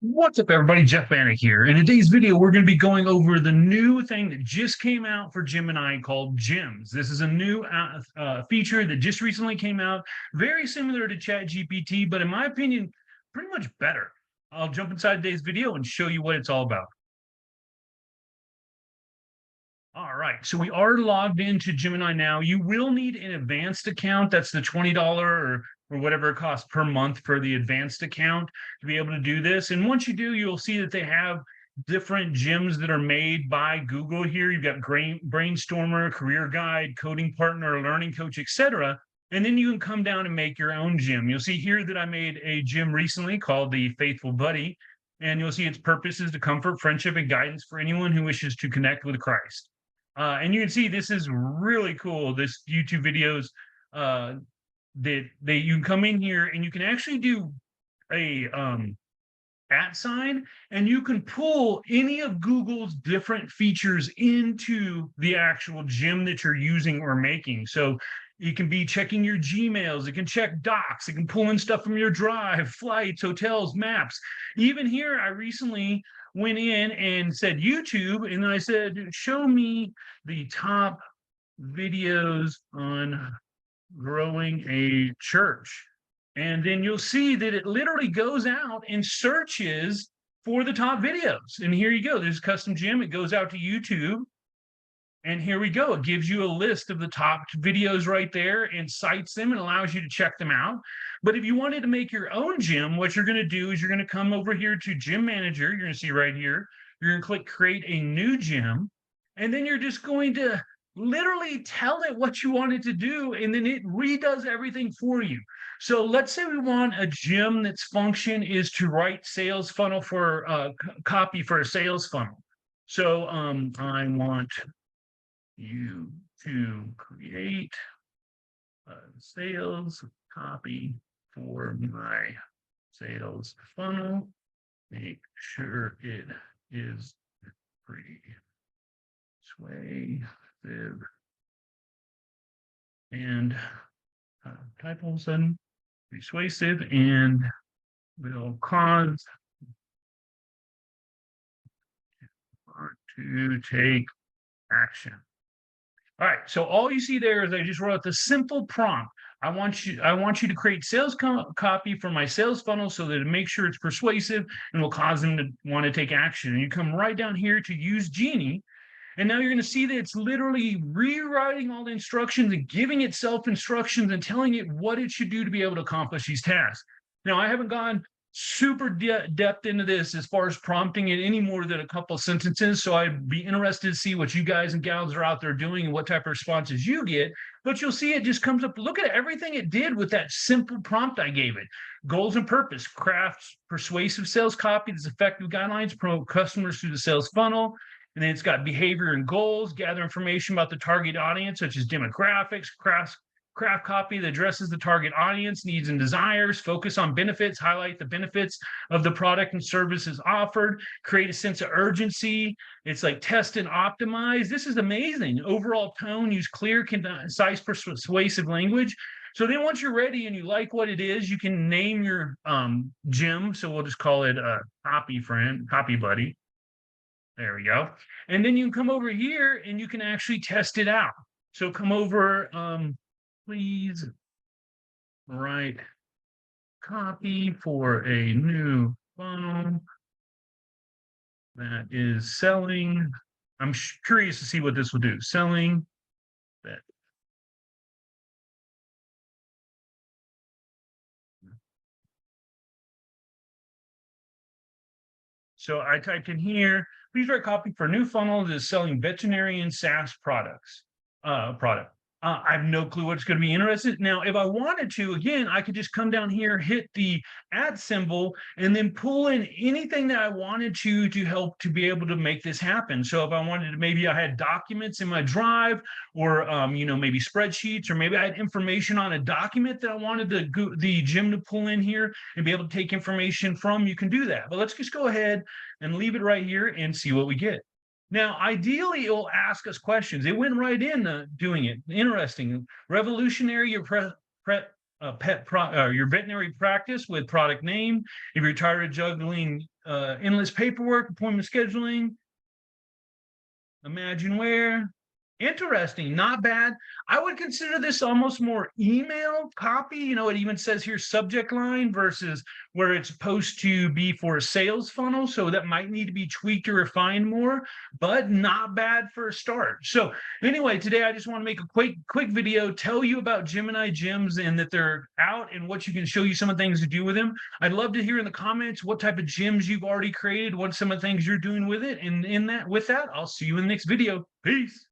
What's up, everybody? Jeff Bannock here. In today's video, we're going to be going over the new thing that just came out for Gemini called Gems. This is a new feature that just recently came out, very similar to ChatGPT, but in my opinion, pretty much better. I'll jump inside today's video and show you what it's all about. All right, so we are logged into Gemini now. You will need an advanced account. That's the $20 or whatever it costs per month for the advanced account to be able to do this. And once you do, you'll see that they have different gems that are made by Google here. You've got Brainstormer, Career Guide, Coding Partner, Learning Coach, etc. And then you can come down and make your own gem. You'll see here that I made a gem recently called the Faithful Buddy. And you'll see its purpose is to comfort, friendship, and guidance for anyone who wishes to connect with Christ. And you can see this is really cool. This YouTube videos that you can come in here and you can actually do a @ sign, and you can pull any of Google's different features into the actual gem that you're using or making. So it can be checking your Gmails, it can check docs, it can pull in stuff from your Drive, flights, hotels, maps. Even here, I recently went in and said YouTube, and then I said, show me the top videos on growing a church. And then you'll see that it literally goes out and searches for the top videos. And here you go, there's custom gem, it goes out to YouTube. And here we go. It gives you a list of the top videos right there and cites them and allows you to check them out. But if you wanted to make your own gem, what you're going to do is you're going to come over here to Gem Manager. You're going to see right here. You're going to click Create a New Gem. And then you're just going to literally tell it what you want it to do, and then it redoes everything for you. So let's say we want a gem that's function is to write sales funnel for copy for a sales funnel. So I want you to create a sales copy for my sales funnel. Make sure it is persuasive and typos and persuasive and will cause to take action. All right, so all you see there is I just wrote the simple prompt. I want you to create sales copy for my sales funnel so that it makes sure it's persuasive and will cause them to want to take action. And you come right down here to use Genie, and now you're going to see that it's literally rewriting all the instructions and giving itself instructions and telling it what it should do to be able to accomplish these tasks. Now, I haven't gone super depth into this as far as prompting it any more than a couple of sentences. So I'd be interested to see what you guys and gals are out there doing and what type of responses you get. But you'll see it just comes up. Look at everything it did with that simple prompt I gave it. Goals and purpose, crafts persuasive sales copy that's effective guidelines, promote customers through the sales funnel. And then it's got behavior and goals, gather information about the target audience, such as demographics, craft copy that addresses the target audience needs and desires, focus on benefits, highlight the benefits of the product and services offered, create a sense of urgency. It's like test and optimize. This is amazing. Overall tone, use clear, concise, persuasive language. So then once you're ready and you like what it is, you can name your gem. So we'll just call it a copy buddy. There we go. And then you can come over here and you can actually test it out. So come over, please write copy for a new funnel that is selling. I'm curious to see what this will do. Selling that. So I typed in here, please write copy for a new funnel that is selling veterinarian SaaS products. I have no clue what it's going to be interested. Now, if I wanted to, again, I could just come down here, hit the @ symbol, and then pull in anything that I wanted to help to be able to make this happen. So if I wanted to, maybe I had documents in my Drive, or maybe spreadsheets, or maybe I had information on a document that I wanted the gem to pull in here and be able to take information from. You can do that. But let's just go ahead and leave it right here and see what we get. Now, ideally, it will ask us questions. It went right in doing it. Interesting. Revolutionary, your your veterinary practice with product name. If you're tired of juggling endless paperwork, appointment scheduling, imagine where. Interesting, not bad. I would consider this almost more email copy. It even says here subject line versus where it's supposed to be for a sales funnel. So that might need to be tweaked or refined more, but not bad for a start. So anyway, today I just want to make a quick video, tell you about Gemini gems and that they're out and what you can show you some of the things to do with them. I'd love to hear in the comments what type of gems you've already created, what some of the things you're doing with it. And with that, I'll see you in the next video. Peace.